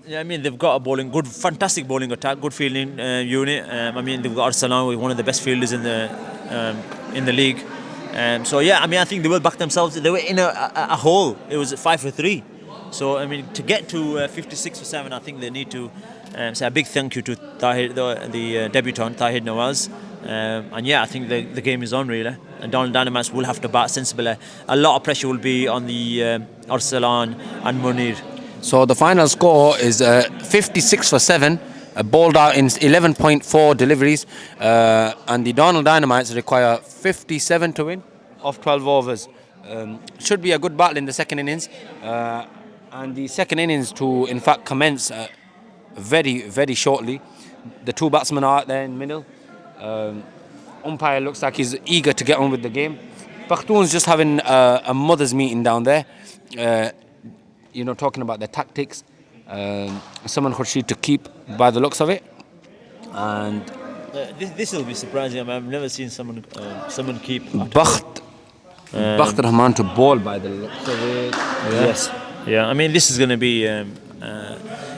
Yeah, I mean they've got a fantastic bowling attack, good fielding unit. I mean they've got Arsalan, one of the best fielders in the league. So yeah, I mean I think they will back themselves. They were in a hole. It was 5 for 3. So I mean to get to 56 for 7, I think they need to say a big thank you to Tahir, the debutant Tahir Nawaz. And yeah, I think the game is on really. And Darnall Dynamites will have to bat sensibly. A lot of pressure will be on the Arsalan and Munir. So the final score is 56 for 7, bowled out in 11.4 deliveries, and the Darnall Dynamites require 57 to win of 12 overs. Should be a good battle in the second innings, and the second innings to in fact commence very, very shortly. The two batsmen are out there in the middle. Umpire looks like he's eager to get on with the game. Pakhtoons just having a mothers meeting down there. Talking about their tactics. Someone Khurshid to keep by the looks of it. And this will be surprising. I mean, I've never seen someone keep. Bakht Rahman to bowl by the looks of it. Yes. Yeah, I mean, this is going to be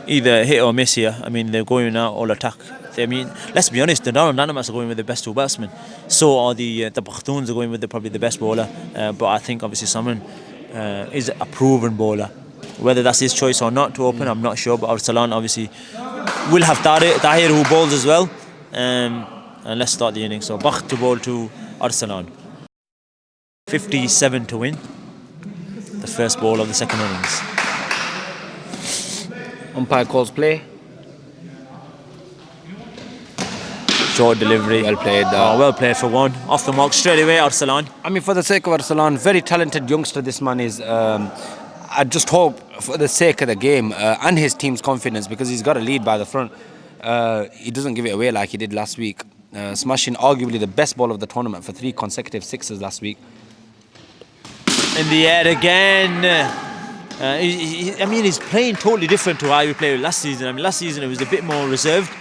either hit or miss here. I mean, they're going out all attack. I mean, let's be honest, the Darnall Dynamites are going with the best two batsmen. So are the Pakhtoons are going with probably the best bowler. But I think obviously someone is a proven bowler. Whether that's his choice or not to open, I'm not sure. But Arsalan obviously will have Tahir who bowls as well. And let's start the innings. So Bakht to bowl to Arsalan. 57 to win. The first ball of the second innings. Umpire calls play. Short delivery. Well played. Well played for one. Off the mark straight away, Arsalan. I mean, for the sake of Arsalan, very talented youngster this man is. I just hope for the sake of the game and his team's confidence, because he's got a lead by the front, he doesn't give it away like he did last week, smashing arguably the best ball of the tournament for 3 consecutive sixes last week. In the air again. I mean, he's playing totally different to how he played last season. I mean, last season it was a bit more reserved.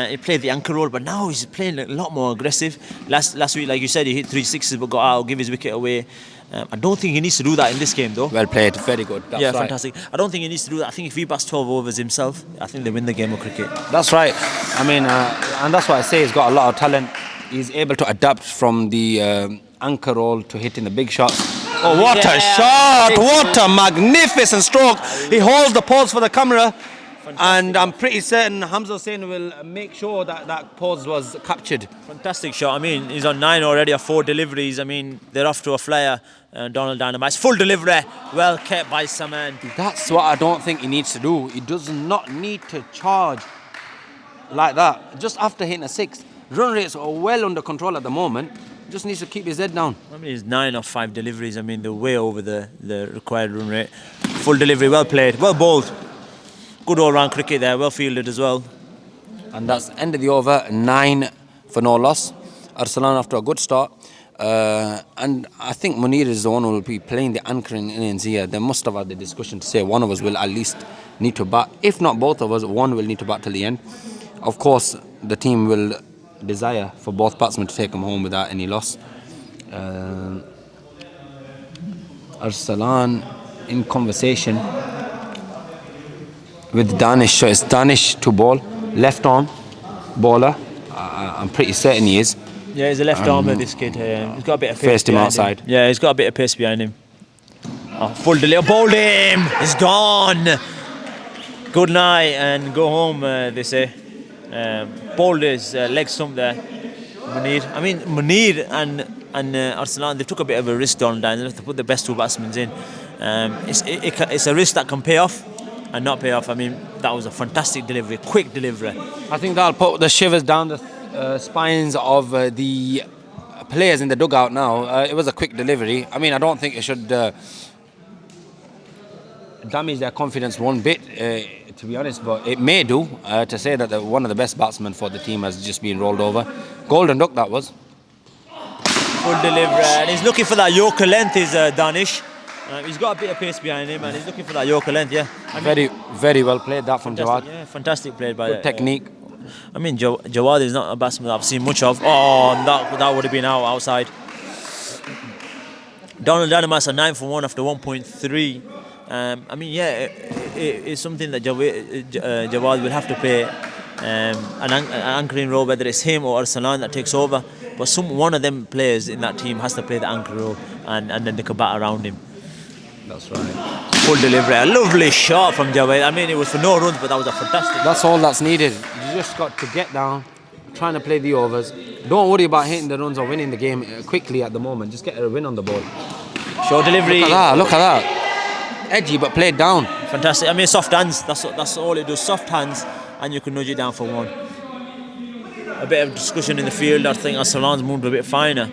He played the anchor role, but now he's playing a lot more aggressive. Last week, like you said, he hit 3 sixes but got out, give his wicket away. I don't think he needs to do that in this game, though. Well played, very good. That's right. Fantastic. I don't think he needs to do that. I think if he bats 12 overs himself, I think they win the game of cricket. That's right. I mean, and that's why I say he's got a lot of talent. He's able to adapt from the anchor role to hitting the big shots. Oh, what a shot! What a magnificent stroke! He holds the pose for the camera. Fantastic. And I'm pretty certain Hamza Hussain will make sure that pose was captured. Fantastic shot. I mean, he's on 9 already of 4 deliveries. I mean, they're off to a flyer. Darnall Dynamites. Full delivery. Well kept by Saman. That's what I don't think he needs to do. He does not need to charge like that. Just after hitting a 6. Run rates are well under control at the moment. Just needs to keep his head down. I mean, he's 9 of 5 deliveries. I mean, they're way over the required run rate. Full delivery. Well played. Well bowled. Good all-round cricket there, well fielded as well. And that's end of the over, 9 for no loss. Arsalan after a good start. And I think Munir is the one who will be playing the anchoring innings here. They must have had the discussion to say one of us will at least need to bat. If not both of us, one will need to bat till the end. Of course, the team will desire for both batsmen to take them home without any loss. Arsalan in conversation with Danish. So it's Danish to bowl, left arm bowler. I'm pretty certain he is. Yeah, he's a left armer, this kid. He's got a bit of pace. Faced him outside. Yeah, he's got a bit of pace behind him. Full delivery. Bowled him. It's gone. Good night and go home, they say. Bowled his leg stump there. Munir. I mean, Munir and Arsalan, they took a bit of a risk down. They have to put the best 2 batsmen in. It's a risk that can pay off and not pay off. I mean, that was a fantastic delivery, quick delivery. I think that'll put the shivers down the spines of the players in the dugout now. It was a quick delivery. I mean, I don't think it should damage their confidence one bit, to be honest, but it may do to say that one of the best batsmen for the team has just been rolled over. Golden duck that was. Full delivery, and he's looking for that Yorker length, is Danish. He's got a bit of pace behind him and he's looking for that Yorker length, yeah. I mean, very well played that from Jawad. Yeah, fantastic played by good technique. I mean, Jawad is not a batsman that I've seen much of. Oh, that would have been outside. Darnall Dynamites are 9 for 1 after 1.3. I mean, yeah, it's something that Jawad will have to play an anchoring role, whether it's him or Arsalan that takes over. But one of them players in that team has to play the anchor role, and then they can bat around him. That's right. Full delivery, a lovely shot from Jawad. I mean, it was for no runs, but that was a fantastic. That's all that's needed. You just got to get down, trying to play the overs. Don't worry about hitting the runs or winning the game quickly at the moment. Just get a win on the ball. Short delivery. Look at that. Edgy, but played down. Fantastic. I mean, soft hands. That's all it does. Soft hands, and you can nudge it down for one. A bit of discussion in the field. I think Arsalan's moved a bit finer.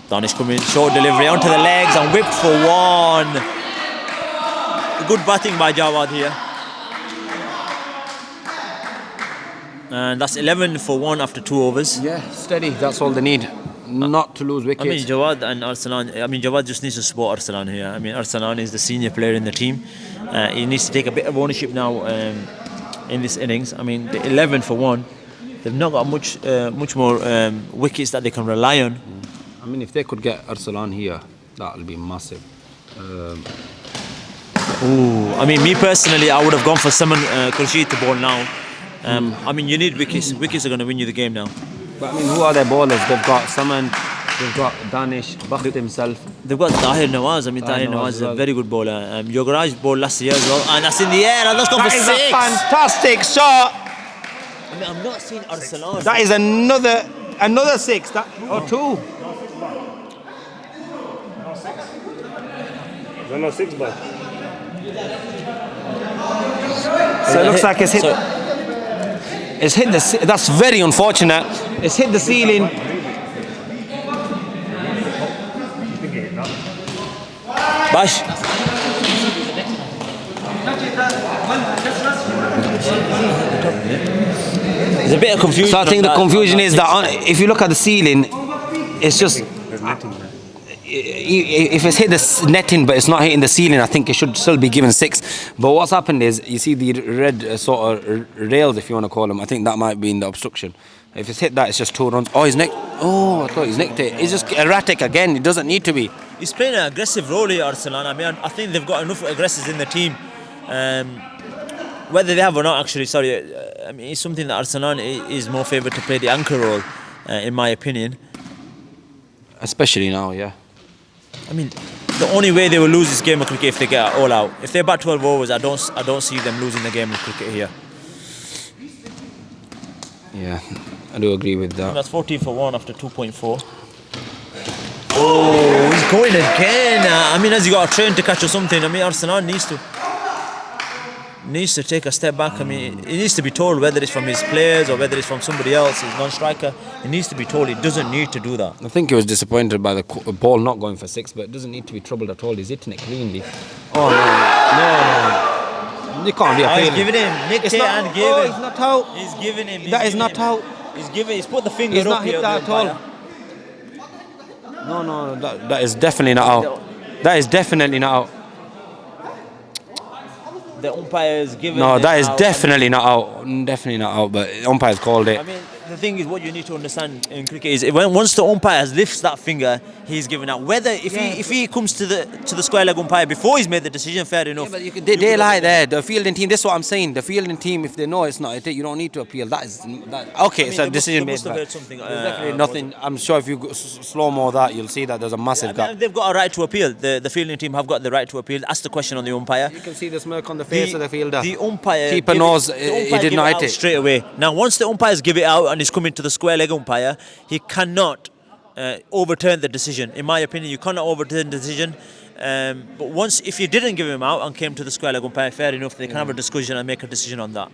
Danish coming, short delivery onto the legs and whipped for one. Good batting by Jawad here. And that's 11 for 1 after 2 overs. Yeah, steady. That's all they need. Not to lose wickets. I mean, Jawad and Arsalan. I mean, Jawad just needs to support Arsalan here. I mean, Arsalan is the senior player in the team. He needs to take a bit of ownership now in this innings. I mean, the 11 for 1. They've not got much more wickets that they can rely on. I mean, if they could get Arsalan here, that would be massive. I mean, me personally, I would have gone for Salman Khurshid to bowl now. I mean, you need wickets. Wickets are going to win you the game now. But I mean, who are their bowlers? They've got Salman, they've got Danish, Bakht himself. They've got Tahir Nawaz. I mean, Tahir Nawaz is a very good bowler. Yogaraj bowled last year as well, and that's in the air, and that's gone for 6. That is a fantastic shot. I mean, I'm not seeing Arsalan. That is another 6. Or 2. No, 6 ball. So it looks like it's hit. It's hit the. That's very unfortunate. It's hit the ceiling. Bash. There's a bit of confusion. So I think the confusion is that if you look at the ceiling, it's just. If it's hit the netting but it's not hitting the ceiling, I think it should still be given 6. But what's happened is, you see the red sort of rails, if you want to call them, I think that might be in the obstruction. If it's hit that, it's just 2 runs. Oh, he's nicked. Oh, I thought he's nicked it. He's just erratic again. It doesn't need to be. He's playing an aggressive role here, Arsalan. I mean, I think they've got enough aggressors in the team. Whether they have or not, actually, sorry. I mean, it's something that Arsalan is more favoured to play the anchor role, in my opinion. Especially now, yeah. I mean, the only way they will lose this game of cricket if they get all out. If they bat 12 overs, I don't see them losing the game of cricket here. Yeah, I do agree with that. That's 14 for 1 after 2.4. Oh, he's going again. I mean, has he got a train to catch or something? I mean, Arsalan needs to take a step back. I mean, he needs to be told, whether it's from his players or whether it's from somebody else, his non-striker. He needs to be told he doesn't need to do that. I think he was disappointed by the ball not going for 6, but it doesn't need to be troubled at all. He's hitting it cleanly. Oh no! You can't be appealing. He's giving him. Nicked it and gave him. He's not out. He's giving him. That is not out. He's put the finger He's up not here. hit that at all. No, that is definitely not out. That is definitely not out. The umpire's given. No, that is out. definitely not out. Definitely not out, but the umpire's called it. I mean, the thing is, what you need to understand in cricket is, once the umpire lifts that finger, he's given out. Whether if he comes to the square leg umpire before he's made the decision, fair enough. Yeah, but they lie there. The fielding team. This is what I'm saying. The fielding team, if they know it's not, you don't need to appeal. Okay. I mean, It's a decision made. Must have heard something. There's definitely nothing. I'm sure if you slow mo that, you'll see that there's a massive gap. They've got a right to appeal. The fielding team have got the right to appeal. Ask the question on the umpire. You can see the smirk on the face of the fielder. The umpire. Keeper knows he did not hit it straight away. Now, once the umpires give it out and he's coming to the square leg umpire, he cannot overturn the decision. In my opinion, you cannot overturn the decision. But if you didn't give him out and came to the square leg umpire, fair enough. They can have a discussion and make a decision on that.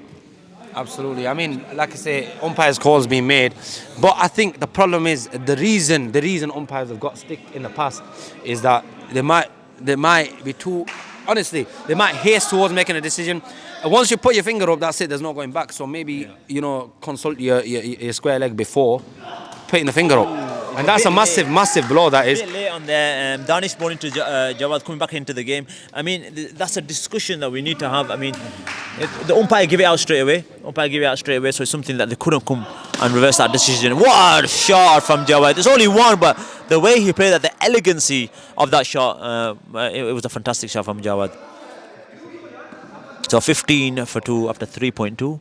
Absolutely. I mean, like I say, umpires' calls being made, but I think the problem is the reason umpires have got stick in the past is that they might be too. Honestly, they might haste towards making a decision. Once you put your finger up, that's it. There's no going back. So maybe consult your square leg before putting the finger up. And that's a massive blow, that is. A bit late on there. Danish bowling to Jawad, coming back into the game. I mean, that's a discussion that we need to have. I mean, the umpire give it out straight away. So it's something that they couldn't come and reverse that decision. What a shot from Jawad. There's only one, but the way he played that, the elegancy of that shot, it was a fantastic shot from Jawad. So 15 for 2 after 3.2.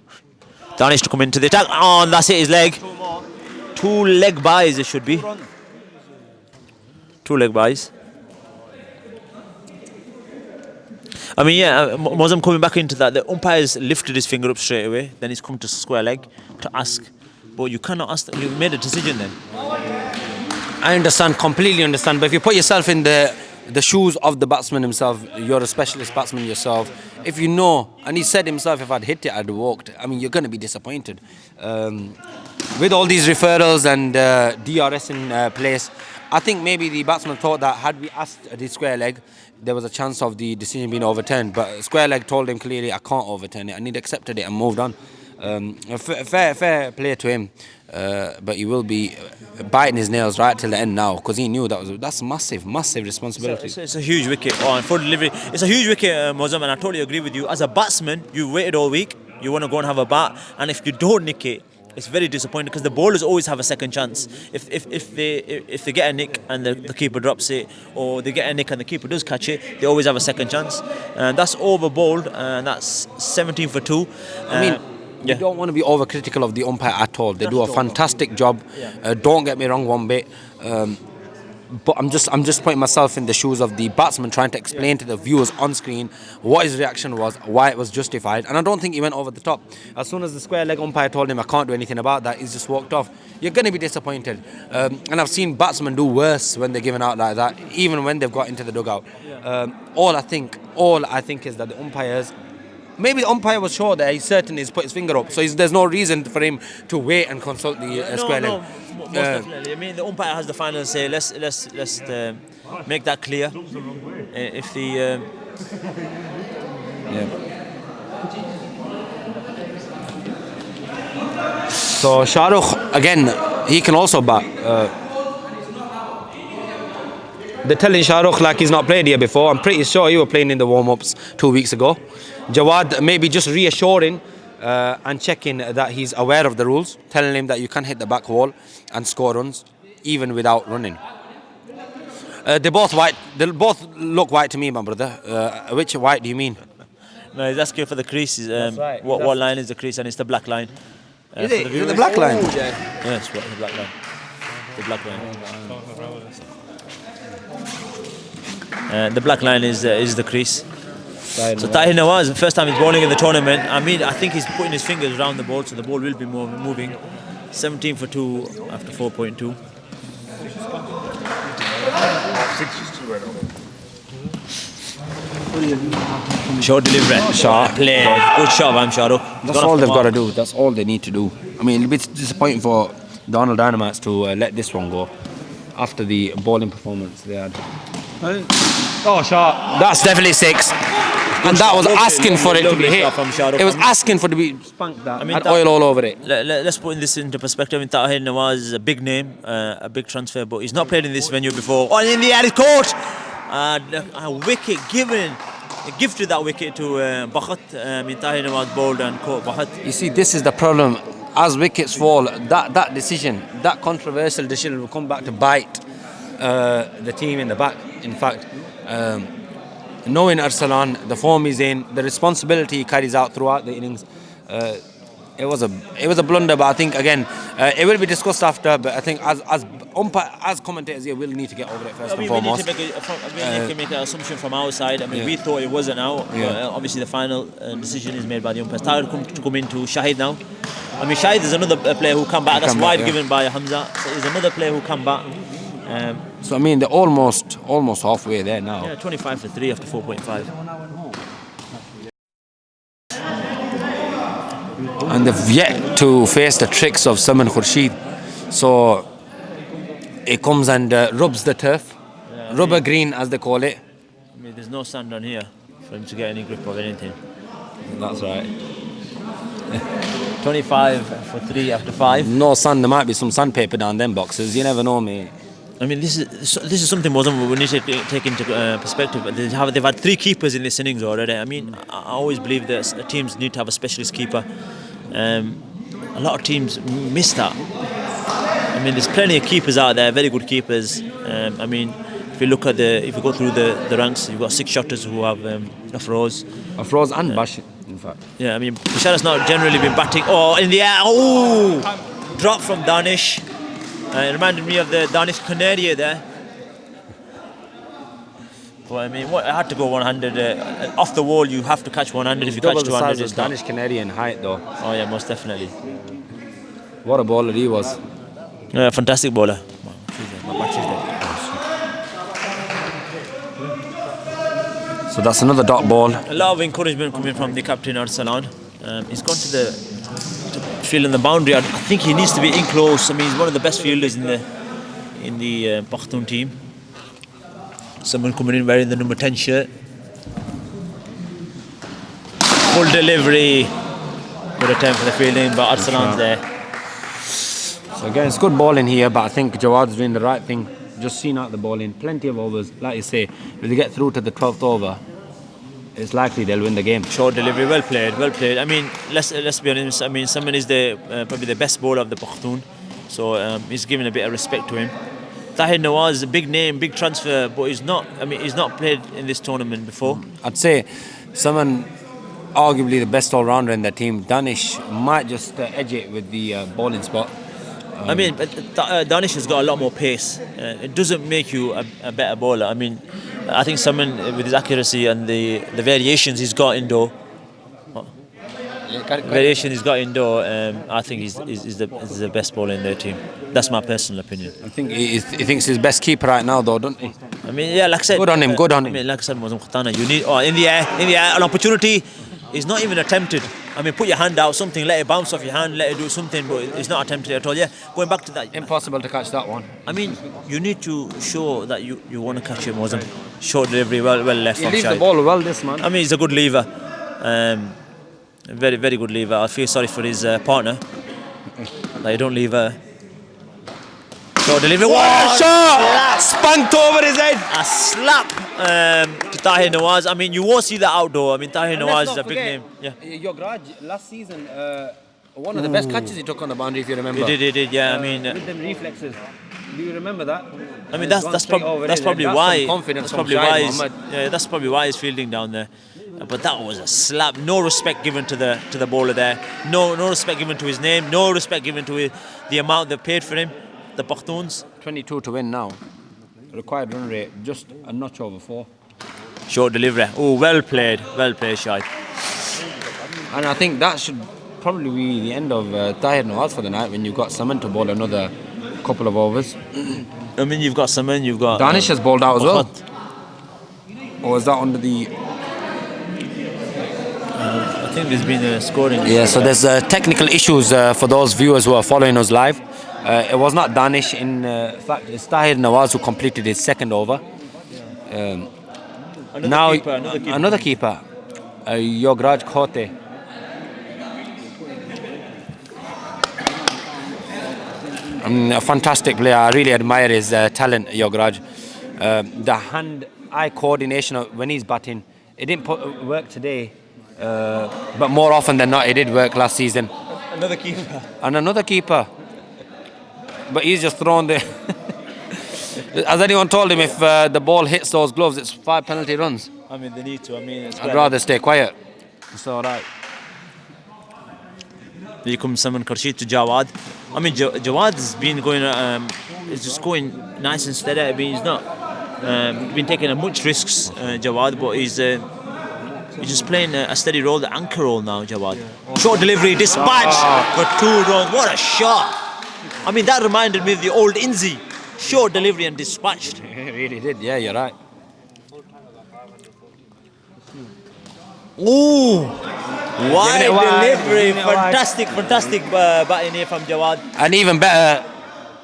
Danish to come into the attack. Oh, and that's it, his leg. 2 leg buys it should be. 2 leg buys. I mean, yeah, Mozam coming back into that. The umpire's lifted his finger up straight away. Then he's come to square leg to ask. But you cannot ask. You made a decision then. I understand, completely understand. But if you put yourself in the shoes of the batsman himself, you're a specialist batsman yourself. If you know, and he said himself, if I'd hit it, I'd have walked. I mean, you're going to be disappointed. With all these referrals and DRS in place, I think maybe the batsman thought that had we asked the square leg, there was a chance of the decision being overturned. But square leg told him clearly, I can't overturn it. And he'd accepted it and moved on. Fair play to him. But he will be biting his nails right till the end now, because he knew that's massive responsibility. It's a huge wicket for delivery. It's a huge wicket, Mozam, and I totally agree with you. As a batsman, you waited all week. You want to go and have a bat, and if you don't nick it, it's very disappointing, because the bowlers always have a second chance. If they get a nick and the keeper drops it, or they get a nick and the keeper does catch it, they always have a second chance. And that's over bowled, and that's 17 for 2. I mean, you don't want to be overcritical of the umpire at all. They do a fantastic job. Don't get me wrong one bit. But I'm just putting myself in the shoes of the batsman, trying to explain to the viewers on screen what his reaction was, why it was justified. And I don't think he went over the top. As soon as the square leg umpire told him I can't do anything about that, he's just walked off. You're going to be disappointed. And I've seen batsmen do worse when they're given out like that, even when they've got into the dugout. All I think is that the umpires, maybe the umpire was sure that he's certain he's put his finger up, so there's no reason for him to wait and consult the square leg. Most definitely. I mean, the umpire has the final say. Let's make that clear. If the So Shah Rukh, again, he can also bat. They're telling Shah Rukh like he's not played here before. I'm pretty sure he was playing in the warm-ups 2 weeks ago. Jawad maybe just reassuring and checking that he's aware of the rules, telling him that you can hit the back wall and score runs even without running. They're both white. They both look white to me, my brother. Which white do you mean? No, he's asking for the crease. Right. What line is the crease? And it's the black line. Is it the black line? Yes, the black line. The black line. The black line is the crease. So Tahir Nawaz, first time he's bowling in the tournament. I mean, I think he's putting his fingers around the ball, so the ball will be moving. 17 for 2 after 4.2. Short delivery. Shot play. Good shot, I'm Shah Rukh. That's all they've got to do. That's all they need to do. I mean, it'll be disappointing for Darnall Dynamites to let this one go after the bowling performance they had. Oh, shot. That's definitely 6. And that was asking for it to be hit. It was asking for it to be spanked that. I mean, had oil all over it. Let's put this into perspective. I mean, Tahir Nawaz is a big name, a big transfer, but he's not played in this venue before. Oh, in the air, it's caught! A wicket given. Gifted that wicket to Pakht. I mean, Tahir Nawaz bowled and caught Pakht. You see, this is the problem. As wickets fall, that decision, that controversial decision will come back to bite the team in the back. In fact, knowing Arsalan, the form he's in, the responsibility he carries out throughout the innings, it was a blunder. But I think again, it will be discussed after. But I think as commentators here, we'll need to get over it first and foremost. We need to make an assumption from our side. I mean, we thought it wasn't out. But obviously, the final decision is made by the umpires. Tahir to come into Shahid now. I mean, Shahid is another player who come back. That's wide given by Hamza. So he's another player who come back. So I mean, they're almost halfway there now. Yeah, 25 for 3 after 4.5. And they've yet to face the tricks of Saman Khurshid. So it comes and rubs the turf, rubber green as they call it. I mean, there's no sand on here for him to get any grip of anything. That's right. 25 for 3 after 5. No sand. There might be some sandpaper down them boxes. You never know, mate. I mean, this is something we need to take into perspective. They've had 3 keepers in this innings already. I mean, I always believe that teams need to have a specialist keeper. A lot of teams miss that. I mean, there's plenty of keepers out there, very good keepers. I mean, if you go through the ranks, you've got 6 shotters who have Afroz and Bash. in fact. Yeah, I mean, Bashara's not generally been batting. Oh, in the air. Oh! Drop from Danish. It reminded me of the Danish Canary there. But I mean, I had to go 100. Off the wall, you have to catch 100. If you catch Double the 200, size it's of not. Danish Canary in height, though. Oh, yeah, most definitely. What a bowler he was. Yeah, fantastic bowler. My match is there. So that's another dot ball. A lot of encouragement coming from the captain, Arsalan. He's gone to field in the boundary. I think he needs to be in close. I mean, he's one of the best fielders in the Pakhtoon team. Someone coming in wearing the number 10 shirt. Full delivery. Good attempt for the fielding, but Arsalan's there. So again, it's good bowling here, but I think Jawad's doing the right thing. Just seen out the bowling. Plenty of overs. Like you say, if they get through to the 12th over, it's likely they'll win the game. Short delivery, well played, well played. I mean, let's be honest. I mean, someone is probably the best bowler of the Pakhtoon, so he's giving a bit of respect to him. Tahir Nawaz is a big name, big transfer, but he's not. I mean, he's not played in this tournament before. I'd say someone arguably the best all-rounder in their team. Danish might just edge it with the bowling spot. I mean, Danish has got a lot more pace. It doesn't make you a better bowler. I mean, I think someone with his accuracy and the variations he's got indoor. Variation he's got indoor, I think he's the best bowler in their team. That's my personal opinion. I think he thinks he's best keeper right now, though, don't he? I mean, yeah, like I said, good on him. Good on him. I mean, like I said, Mazum Khatana, you need in the air, an opportunity is not even attempted. I mean, put your hand out, something, let it bounce off your hand, let it do something, but it's not attempted at all. Yeah, going back to that. Impossible to catch that one. I mean, you need to show that you want to catch him, Mazum. Short delivery, well left. He leaves the ball well, this man. I mean, he's a good lever. Very, very good lever. I feel sorry for his partner. That he don't leave her. Short delivery. What a shot! Spunked over his head. A slap to Tahir Nawaz. I mean, you won't see that outdoor. I mean, Tahir Nawaz is a big name. Yeah. Yograj, last season, one of the best catches he took on the boundary, if you remember. He did, yeah. I mean, with them reflexes. Do you remember that? I mean, that's probably why. That's probably why he's fielding down there. But that was a slap. No respect given to the bowler there. No respect given to his name. No respect given to the amount they paid for him. The Pakhtoons. 22 to win now. Required run rate just a notch over 4. Short delivery. Oh, well played, Shahid. And I think that should probably be the end of Tahir Nawaz for the night, when you've got someone to bowl another couple of overs. I mean, you've got someone, you've got... Danish has bowled out as well. Or is that under the... I think there's been a scoring. Yeah, so there's technical issues for those viewers who are following us live. It was not Danish. In fact, it's Tahir Nawaz who completed his second over. Another keeper. Yograj Khote. A fantastic player. I really admire his talent, Yograj. The hand-eye coordination when he's batting, it didn't work today. But more often than not, it did work last season. Another keeper. And another keeper. But he's just thrown the... Has anyone told him if the ball hits those gloves, it's 5 penalty runs? I mean, they need to. I mean, I'd rather stay quiet. It's all right. Here comes someone, Khurshid to Jawad. I mean, Jawad's been going... It's just going nice and steady. I mean, he's not... been taking much risks, Jawad, but he's just playing a steady role, the anchor role now, Jawad. Short delivery, dispatch for 2 runs. What a shot! I mean, that reminded me of the old Inzi. Short delivery and dispatched. It really did, yeah, you're right. Ooh! Wide delivery. Fantastic batting here from Jawad. And even better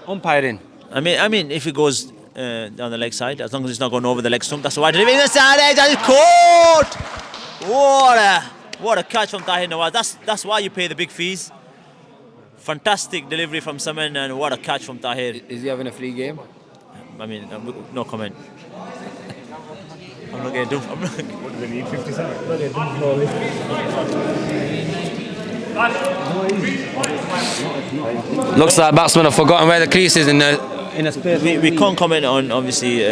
umpiring. I mean, if it goes down the leg side, as long as it's not going over the leg stump, that's a wide delivery. The side edge, and it's caught! What a catch from Tahir Nawaz. That's why you pay the big fees. Fantastic delivery from Saman, and what a catch from Tahir. Is he having a free game? I mean, no comment. I'm not going to do. What do they need? 57. Looks like batsmen have forgotten where the crease is in a space. We can't comment on obviously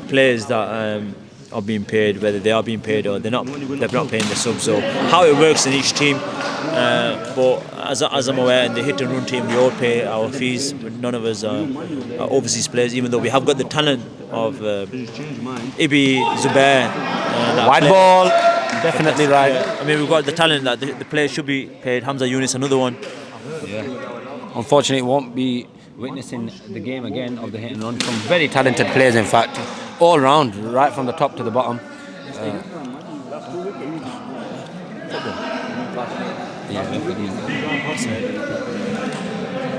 players that are being paid, whether they are being paid or they're not paying the sub. So how it works in each team. But as I'm aware, in the hit and run team, we all pay our fees. But none of us are overseas players, even though we have got the talent of Ibi, Zubair. White ball, definitely right. I mean, we've got the talent that the players should be paid. Hamza Yunus, another one. Yeah. Unfortunately, won't be witnessing the game again of the hit and run. Some very talented players, in fact, all round, right from the top to the bottom.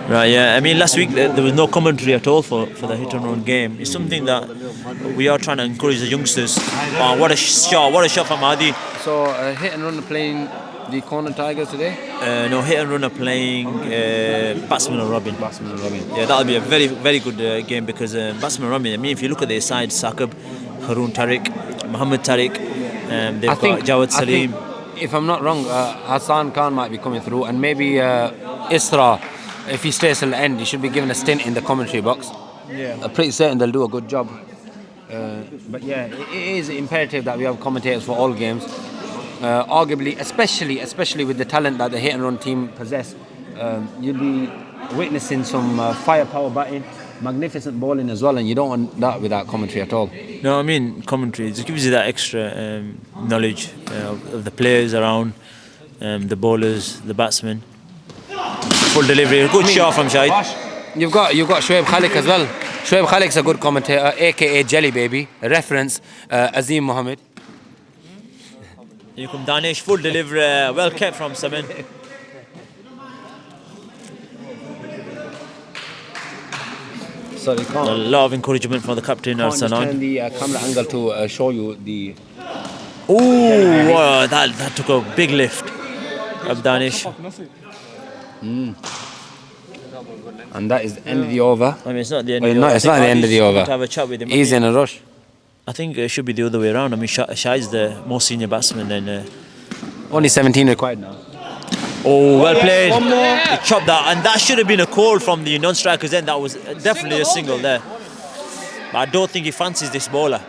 Right, yeah. I mean, last week there was no commentary at all for the hit and run game. It's something that we are trying to encourage the youngsters. Oh, what a shot from Adi. So, hit and run are playing the Corner Tigers today? No, hit and run are playing Batsman and Robin. Yeah, that'll be a very, very good game because Batsman and Robin, I mean, if you look at their side, Saqib, Haroon Tariq, Mohammed Tariq, they've got Jawad Salim. If I'm not wrong, Hassan Khan might be coming through, and maybe Astrea, if he stays till the end, he should be given a stint in the commentary box. Yeah. I'm pretty certain they'll do a good job. But yeah, it is imperative that we have commentators for all games. Arguably, especially with the talent that the hit and run team possess, you'll be witnessing some firepower batting, magnificent bowling as well, and you don't want that without commentary at all. No, I mean, commentary just gives you that extra knowledge of the players around, the bowlers, the batsmen. Full delivery, good shot from Shahid. You've got Shoaib Khalik as well. Shoaib Khalik's a good commentator, aka Jelly Baby, a reference Azim Mohammed. You come Danish, full delivery, well kept from Samin. So you can't. A lot of encouragement for the captain. Just turn the camera angle to show you the. Oh, wow, that took a big lift of Danish. And that is the end of the over. I mean, it's not the end of the No, over. it's not the end of the over. To have a chat with him. He's in a rush. I think it should be the other way around. I mean, Shahid's the more senior batsman than. Only 17 required now. Oh, well played. One more. He chopped that, and that should have been a call from the non-strikers. Then that was definitely a single there. But I don't think he fancies this bowler.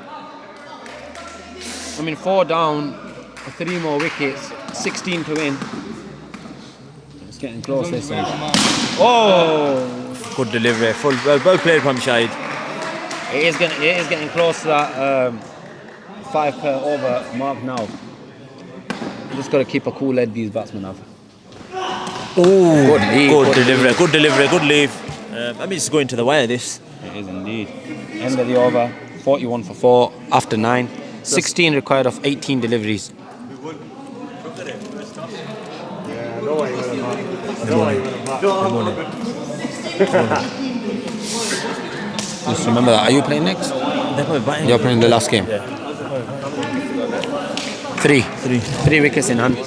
I mean, 4 down, 3 more wickets, 16 to win. It's getting close this time. Oh! Good delivery. Well played from Shahid. It is getting close to that 5 per over mark now. You just got to keep a cool head, these batsmen have. Oh, good delivery, good leave. I mean, it's going to the wire, this. It is indeed. End of the over, 41 for 4 after 9. 16 required of 18 deliveries. Just remember that. Are you playing next? You're playing the last game. Yeah. 3 wickets in hand.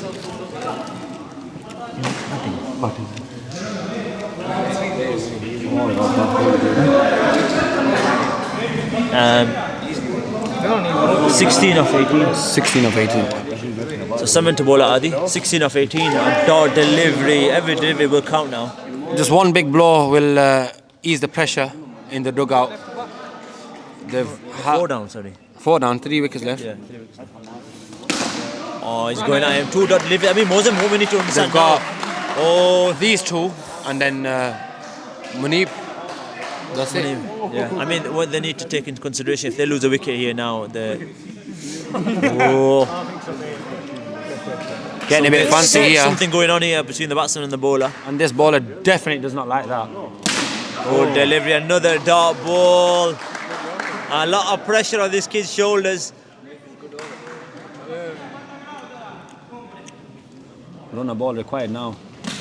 16 of 18. 16 of 18. So someone to bowl at Adi. 16 of 18. And dot delivery. Every delivery will count now. Just one big blow will ease the pressure in the dugout. They've 4 down, sorry. 4 down, 3 wickets left. Yeah, 3 wickets left. Oh, he's going at him. 2 dot delivery. I mean, Mozam, what we need to understand. They've got these 2 and then Munib. That's it. Yeah. I mean, what they need to take into consideration, if they lose a wicket here now, getting a bit fancy here. Something going on here between the batsman and the bowler. And this bowler definitely does not like that. Good delivery, another dot ball. A lot of pressure on this kid's shoulders. Run a ball required now.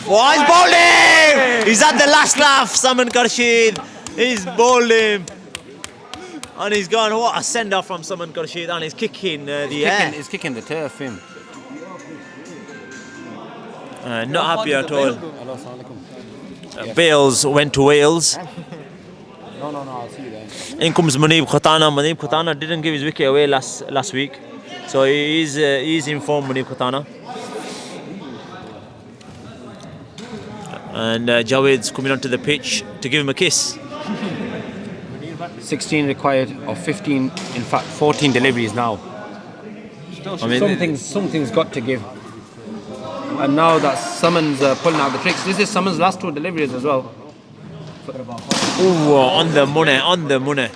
Oh, he's bowling! He's at the last laugh, Saman Kharshid. He's bowling. And he's gone, what a send-off from Saman Kharshid, and he's kicking the air. He's kicking the turf in. Not happy at all. Bales went to Wales. No, I'll see you there. In comes Munib Khatana. Munib Khatana didn't give his wicket away last week. So he's in form, Munib Khatana. And Javed's coming onto the pitch to give him a kiss. 16 required of 15, in fact 14 deliveries now. I mean, Something's got to give. And now that Summons pulling out the tricks. This is Summons' last 2 deliveries as well. ooh, on the money.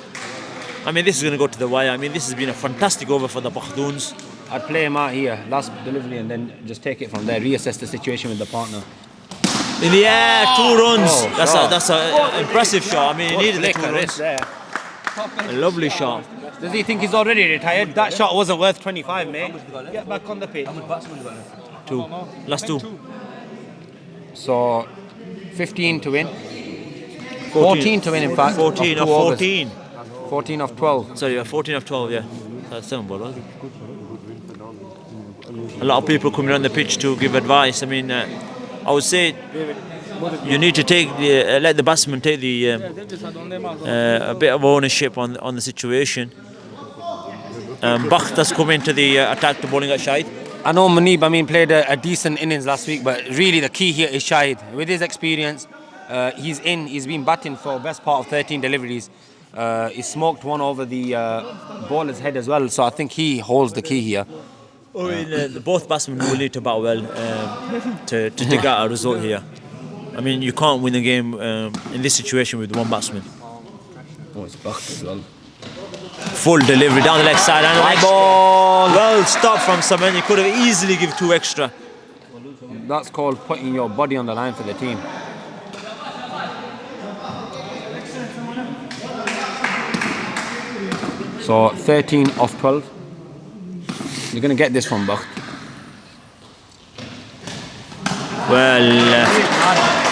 I mean, this is going to go to the wire. I mean, this has been a fantastic over for the Pakhtoons. I'd play him out here, last delivery, and then just take it from there, reassess the situation with the partner. In the air, 2 runs. Oh, That's an impressive shot. I mean, he needed the 2 runs. there. A lovely shot. Does he think he's already retired? That shot wasn't worth 25, mate. Get back on the pitch. 2. Last 2. So, 15 to win. 14 to win, in fact. 14 of of 2 overs. 14. 14 of 12. Sorry, 14 of 12, yeah. That's 7 ball, wasn't it? A lot of people coming on the pitch to give advice. I mean, I would say you need to take let the batsman take a bit of ownership on the situation. Bakht has come into the attack to bowling at Shahid. I know Munib, played a decent innings last week, but really the key here is Shahid. With his experience, he's been batting for best part of 13 deliveries. He smoked one over the bowler's head as well, so I think he holds the key here. Both batsmen will need to bat well to dig out a result here. I mean, you can't win the game in this situation with one batsman. Oh, it's Bakht as well. Full delivery down the leg side and white ball. Well stopped from Saman. You could have easily give 2 extra. That's called putting your body on the line for the team. So 13 of 12. You're going to get this from Bakht. Well,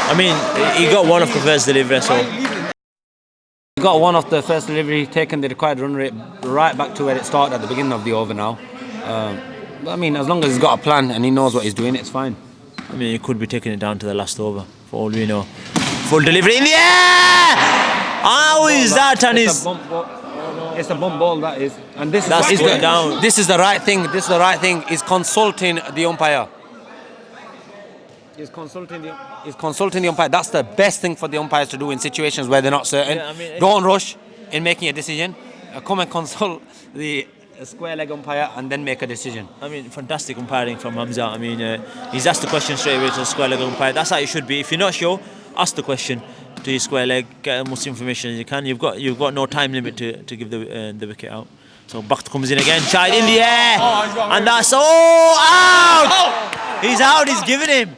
I mean, he got one of the first delivery, so. He got one off the first delivery, taken the required run rate right back to where it started at the beginning of the over now. But I mean, as long as he's got a plan and he knows what he's doing, it's fine. I mean, he could be taking it down to the last over, for all we know. Full delivery in the air! How is that? And It's a bump ball, that is. And this That's is going down. This is the right thing. This is the right thing. Is consulting the umpire. Is consulting the umpire. That's the best thing for the umpires to do in situations where they're not certain. Yeah, I mean, don't rush in making a decision. Come and consult the square leg umpire and then make a decision. I mean, fantastic umpiring from Hamza. I mean, he's asked the question straight away to the square leg umpire. That's how it should be. If you're not sure, ask the question to your square leg. Get as much information as you can. You've got no time limit to give the wicket out. So Bakht comes in again. Shahid in the air, and that's out. He's out. He's given him.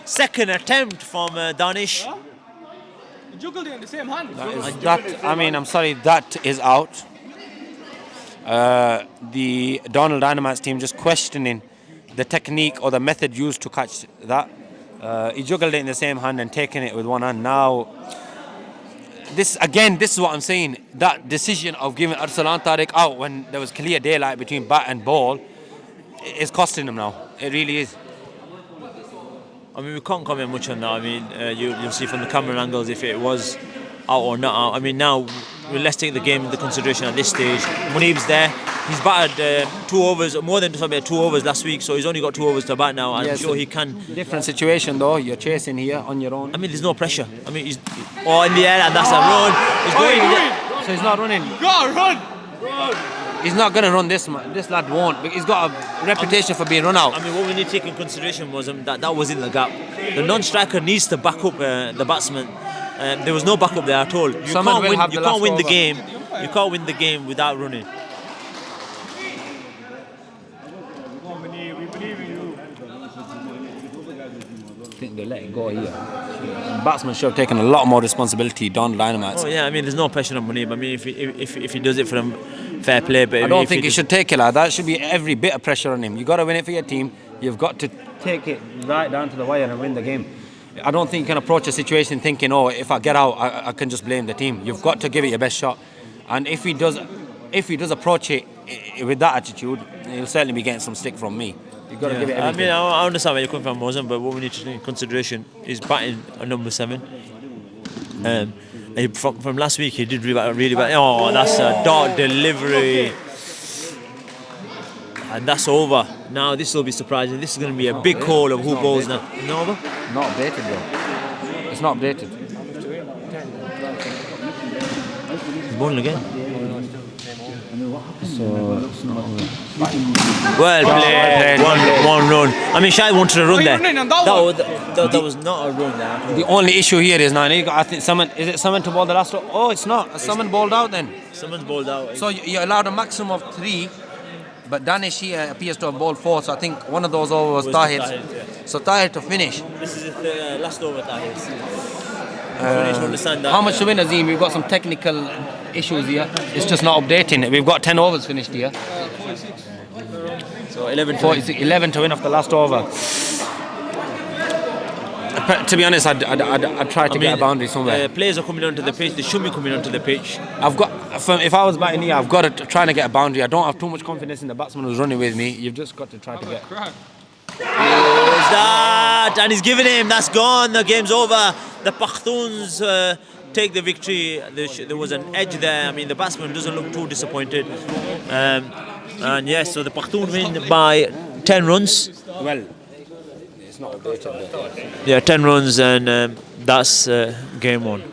Second attempt from Danish. He juggled it in the same hand. I'm sorry, that is out. The Darnall Dynamites team just questioning the technique or the method used to catch that. He juggled it in the same hand and taking it with one hand. Now, this is what I'm saying. That decision of giving Arsalan Tariq out when there was clear daylight between bat and ball is costing him now. It really is. I mean, we can't comment much on that. I mean, you'll see from the camera angles if it was out or not out. I mean, now let's take the game into consideration at this stage. Munib's there. He's batted 2 overs, more than 2 overs last week, so he's only got 2 overs to bat now. I'm sure he can. Different situation though. You're chasing here on your own. I mean, there's no pressure. I mean, he's in the air, and that's a run. He's going. So he's not running. Go, run! He's not going to run this lad won't. He's got a reputation for being run out. I mean, what we need to take in consideration was that was in the gap. The non-striker needs to back up the batsman. There was no backup there at all. You can't win the game. You can't win the game without running. I think they let it go here. Batsman should have taken a lot more responsibility. Darnall Dynamites. Oh yeah, I mean, there's no pressure on Munib. I mean, if he does it for him, fair play. But I don't think he should take it like that. Should be every bit of pressure on him. You got to win it for your team. You've got to take it right down to the wire and win the game. I don't think you can approach a situation thinking, oh, if I get out, I can just blame the team. You've got to give it your best shot. And if he does approach it with that attitude, he'll certainly be getting some stick from me. You've got to give it everything. I mean, I understand where you're coming from, Mozam, but what we need to take in consideration is batting at number 7. From last week, he did really bad. Oh, that's a dart delivery. And that's over. Now this will be surprising. This is going to be a big call of who bowls now. No over? Not updated though. It's not updated. bowling again. Well played. One run. I mean, Shai wanted a run there. That was not a run there. The only issue here is now, I think someone, is it someone to bowl the last one? Oh, it's not. Someone bowled out then. Someone's bowled out. So you're allowed a maximum of 3, but Danish here appears to have bowled 4, so I think one of those overs was Tahir's. Tahir's, yeah. So Tahir to finish. This is the last over Tahir's. Understand that. How much to win, Azim? We've got some technical issues here. It's just not updating it. We've got 10 overs finished here. So 11 to win off the last over. To be honest, I'd try to get a boundary somewhere. Players are coming onto the pitch. They should be coming onto the pitch. If I was batting here, I've got to try to get a boundary. I don't have too much confidence in the batsman who's running with me. You've just got to try to get. Who's that? And he's giving him. That's gone. The game's over. The Pakhtoons take the victory. There was an edge there. I mean, the batsman doesn't look too disappointed. And yes, so the Pakhtoon win by 10 runs. Well, it's not updated. Yeah, 10 runs, and that's game 1.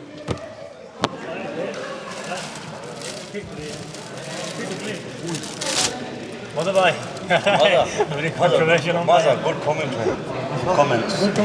Mother, very controversial. Mother, good commentary. Comments. Good.